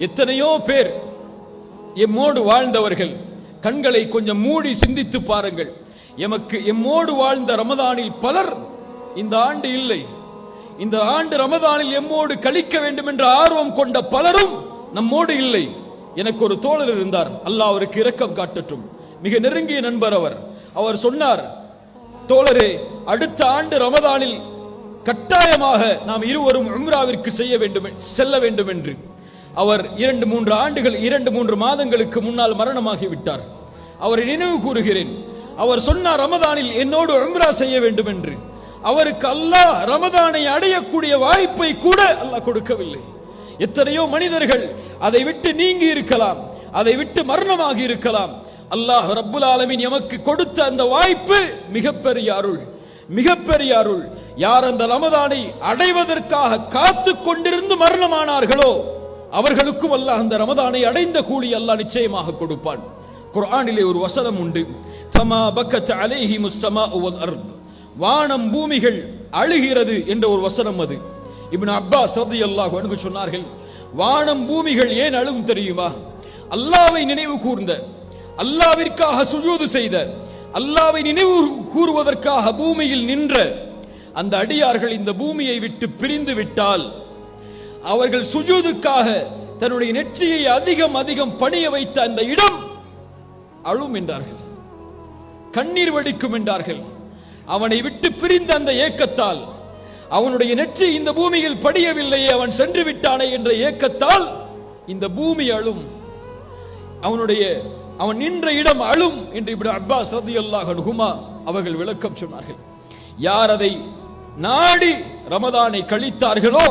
எத்தனையோ பேர் எம்மோடு வாழ்ந்தவர்கள், கண்களை கொஞ்சம் மூடி சிந்தித்து பாருங்கள். எம்மோடு வாழ்ந்த ரமதானில் பலர் இந்த ஆண்டு இல்லை. இந்த ஆண்டு ரமதானில் எம்மோடு கழிக்க வேண்டும் என்ற ஆர்வம் கொண்ட பலரும் நம்மோடு இல்லை. எனக்கு ஒரு தோழர் இருந்தார், அல்லாஹ் அவருக்கு இரக்கம் காட்டட்டும். மிக நெருங்கிய நண்பர் அவர். அவர் சொன்னார், தோழரே, அடுத்த ஆண்டு ரமதானில் கட்டாயமாக நாம் இருவரும் உம்ராவிற்கு செல்ல வேண்டும் என்று. அவர் 2-3 மாதங்களுக்கு முன்னால் மரணமாகி விட்டார். அவரை நினைவு கூறுகிறேன். அவர் சொன்னார், ரமதானில் என்னோடு உம்ரா செய்ய வேண்டும் என்று. அவருக்கு அல்லாஹ் ரமதானை அடையக்கூடிய வாய்ப்பை கூட அல்லாஹ் கொடுக்கவில்லை. எத்தனையோ மனிதர்கள் அதை விட்டு நீங்கி இருக்கலாம், அதை விட்டு மரணமாகி இருக்கலாம். அல்லாஹ் ரப்புல் ஆலமீன் எமக்கு கொடுத்த அந்த வாய்ப்பு மிகப்பெரிய அருள், மிகப்பெரிய அருள். யார் அந்த ரமதானை அடைவதற்காக காத்து கொண்டிருந்து மரணமானார்களோ அவர்களுக்கும் அல்லாஹ் அந்த ரமதானை அடைந்த கூலி அல்லாஹ் நிச்சயமாக கொடுப்பான். குர்ஆனிலே ஒரு வசனம் உண்டு, ஃபமா பக்கத் அலைஹிமுஸ் ஸமாஉ வல் அர்த், வானம் பூமிகள் அழுகிறது என்ற ஒரு வசனம். அது இப்னு அப்பாஸ் ரலியல்லாஹு அன்ஹு சொன்னார்கள், வானம் பூமிகள் ஏன் அழுகும் தெரியுமா? அல்லாஹ்வை நினைவு கூர்ந்த, அல்லாஹ்விற்காக சுஜூது செய்த, அல்லாஹ்வை நினைவு கூறுவதற்காக பூமியில் நின்ற அந்த அடியார்கள் இந்த பூமியை விட்டு பிரிந்து விட்டால் அவர்கள் சுஜூதுக்காக தன்னுடைய நெற்றியை அதிகம் பணிய வைத்த அந்த இடம் அழும் என்றார்கள், கண்ணீர் வடிக்கும் என்றார்கள். அவனை விட்டு பிரிந்த அந்த ஏக்கத்தால், அவனுடைய நெற்றி இந்த பூமியில் படியவில்லையே, அவன் சென்று விட்டானே என்ற ஏக்கத்தால் இந்த பூமி அழும், அவன் நின்ற இடம் அழும் என்று இப்னு அப்பாஸ் ரலியல்லாஹு அன்ஹுமா அவர்கள் விளக்கம் சொன்னார்கள். யார் அதை நாடி ரமதானை கழித்தார்களோ,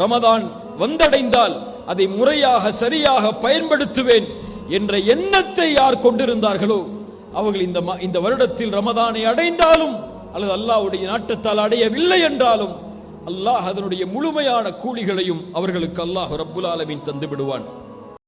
ரமதான் வந்தடைந்தால் அதை முறையாக சரியாக பயன்படுத்துவேன் என்ற எண்ணத்தை யார் கொண்டிருந்தார்களோ அவர்கள் இந்த வருடத்தில் ரமதானை அடைந்தாலும் அல்லது அல்லாஹ்வுடைய நாட்டத்தால் அடையவில்லை என்றாலும் அல்லாஹ் அதனுடைய முழுமையான கூலிகளையும் அவர்களுக்கு அல்லாஹ் ரப்புல் ஆலமீன் தந்து விடுவான்.